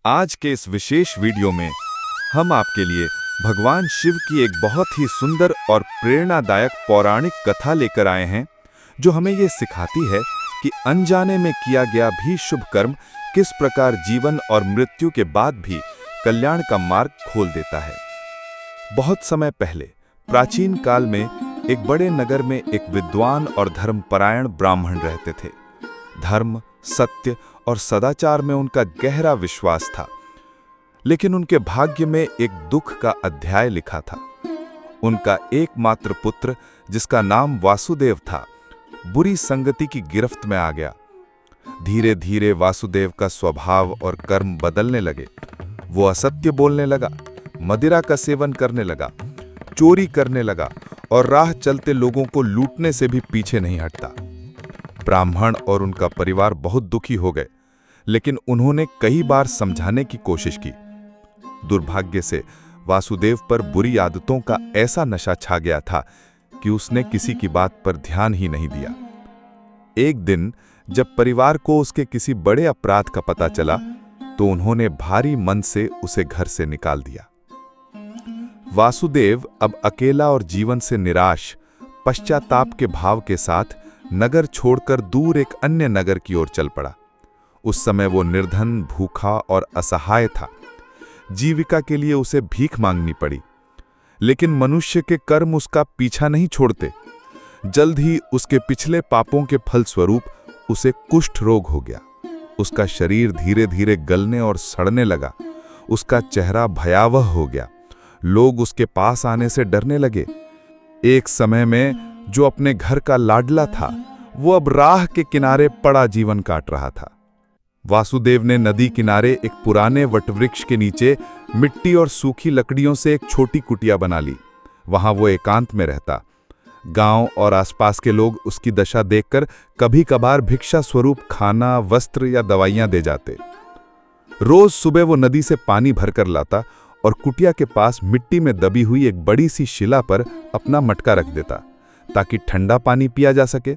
आज के इस विशेष वीडियो में हम आपके लिए भगवान शिव की एक बहुत ही सुंदर और प्रेरणादायक पौराणिक कथा लेकर आए हैं, जो हमें ये सिखाती है कि अनजाने में किया गया भी शुभ कर्म किस प्रकार जीवन और मृत्यु के बाद भी कल्याण का मार्ग खोल देता है। बहुत समय पहले प्राचीन काल में एक बड़े नगर में एक विद्वान और धर्मपरायण ब्राह्मण रहते थे। धर्म, सत्य और सदाचार में उनका गहरा विश्वास था, लेकिन उनके भाग्य में एक दुख का अध्याय लिखा था। उनका एकमात्र पुत्र, जिसका नाम वासुदेव था, बुरी संगति की गिरफ्त में आ गया। धीरे धीरे वासुदेव का स्वभाव और कर्म बदलने लगे। वो असत्य बोलने लगा, मदिरा का सेवन करने लगा, चोरी करने लगा और राह चलते लोगों को लूटने से भी पीछे नहीं हटता। ब्राह्मण और उनका परिवार बहुत दुखी हो गए, लेकिन उन्होंने कई बार समझाने की कोशिश की। दुर्भाग्य से वासुदेव पर बुरी आदतों का ऐसा नशा छा गया था कि उसने किसी की बात पर ध्यान ही नहीं दिया। एक दिन जब परिवार को उसके किसी बड़े अपराध का पता चला, तो उन्होंने भारी मन से उसे घर से निकाल दिया। वासुदेव अब अकेला और जीवन से निराश, पश्चाताप के भाव के साथ नगर छोड़कर दूर एक अन्य नगर की ओर चल पड़ा। उस समय वो निर्धन, भूखा और असहाय था। जीविका के लिए उसे भीख मांगनी पड़ी, लेकिन मनुष्य के कर्म उसका पीछा नहीं छोड़ते। जल्द ही उसके पिछले पापों के फलस्वरूप उसे कुष्ठ रोग हो गया। उसका शरीर धीरे धीरे गलने और सड़ने लगा। उसका चेहरा भयावह हो गया। लोग उसके पास आने से डरने लगे। एक समय में जो अपने घर का लाडला था, वो अब राह के किनारे पड़ा जीवन काट रहा था। वासुदेव ने नदी किनारे एक पुराने वटवृक्ष के नीचे मिट्टी और सूखी लकड़ियों से एक छोटी कुटिया बना ली। वहां वो एकांत में रहता। गांव और आसपास के लोग उसकी दशा देखकर कभी कभार भिक्षा स्वरूप खाना, वस्त्र या दवाइयां दे जाते। रोज सुबह वो नदी से पानी भरकर लाता और कुटिया के पास मिट्टी में दबी हुई एक बड़ी सी शिला पर अपना मटका रख देता, ताकि ठंडा पानी पिया जा सके।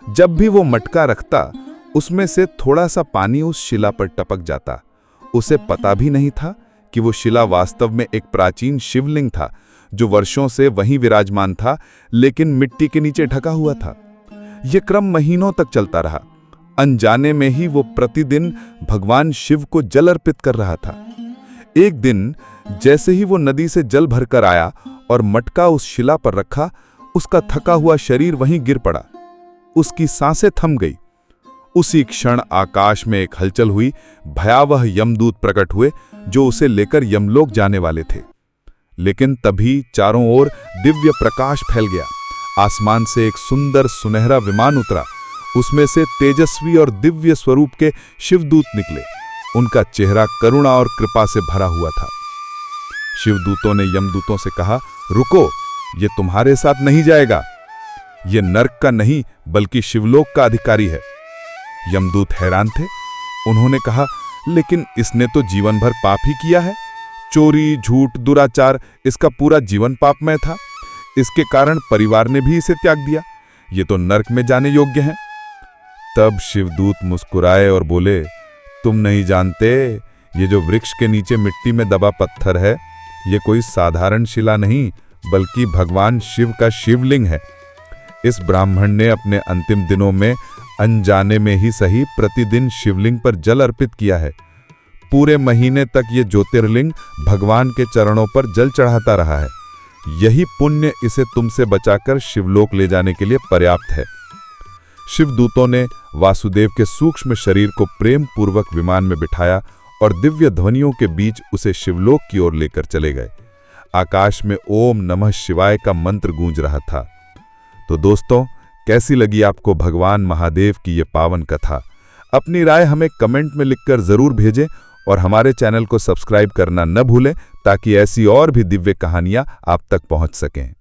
जब भी वो मटका रखता, उसमें से थोड़ा सा पानी उस शिला पर टपक जाता। उसे पता भी नहीं था कि वो शिला वास्तव में एक प्राचीन शिवलिंग था, जो वर्षों से वहीं विराजमान था, लेकिन मिट्टी के नीचे ढका हुआ था। यह क्रम महीनों तक चलता रहा। अनजाने में ही वो प्रतिदिन भगवान शिव को जल अर्पित कर रहा था। एक दिन जैसे ही वो नदी से जल भरकर आया और मटका उस शिला पर रखा, उसका थका हुआ शरीर वहीं गिर पड़ा। उसकी सांसें थम गई। उसी क्षण आकाश में एक हलचल हुई। भयावह यमदूत प्रकट हुए, जो उसे लेकर यमलोक जाने वाले थे। लेकिन तभी चारों ओर दिव्य प्रकाश फैल गया। आसमान से एक सुंदर सुनहरा विमान उतरा। उसमें से तेजस्वी और दिव्य स्वरूप के शिवदूत निकले। उनका चेहरा करुणा और कृपा से भरा हुआ था। शिवदूतों ने यमदूतों से कहा, रुको, ये तुम्हारे साथ नहीं जाएगा। ये नरक का नहीं, बल्कि शिवलोक का अधिकारी है। यमदूत हैरान थे। उन्होंने कहा, लेकिन इसने तो जीवन भर पाप ही किया है। चोरी, झूठ, दुराचार, इसका पूरा जीवन पापमय था। इसके कारण परिवार ने भी इसे त्याग दिया। ये तो नरक में जाने योग्य है। तब शिवदूत मुस्कुराए और बोले, तुम नहीं जानते, ये जो वृक्ष के नीचे मिट्टी में दबा पत्थर है, ये कोई साधारण शिला नहीं, बल्कि भगवान शिव का शिवलिंग है। इस ब्राह्मण ने अपने अंतिम दिनों में अनजाने में ही सही प्रतिदिन शिवलिंग पर जल अर्पित किया है। पूरे महीने तक ये ज्योतिर्लिंग भगवान के चरणों पर जल चढ़ाता रहा है। यही पुण्य इसे तुमसे बचाकर शिवलोक ले जाने के लिए पर्याप्त है। शिवदूतों ने वासुदेव के सूक्ष्म शरीर को प्रेम पूर्वक विमान में बिठाया और दिव्य ध्वनियों के बीच उसे शिवलोक की ओर लेकर चले गए। आकाश में ओम नमः शिवाय का मंत्र गूंज रहा था। तो दोस्तों, कैसी लगी आपको भगवान महादेव की ये पावन कथा? अपनी राय हमें कमेंट में लिखकर जरूर भेजें और हमारे चैनल को सब्सक्राइब करना न भूलें, ताकि ऐसी और भी दिव्य कहानियां आप तक पहुंच सकें।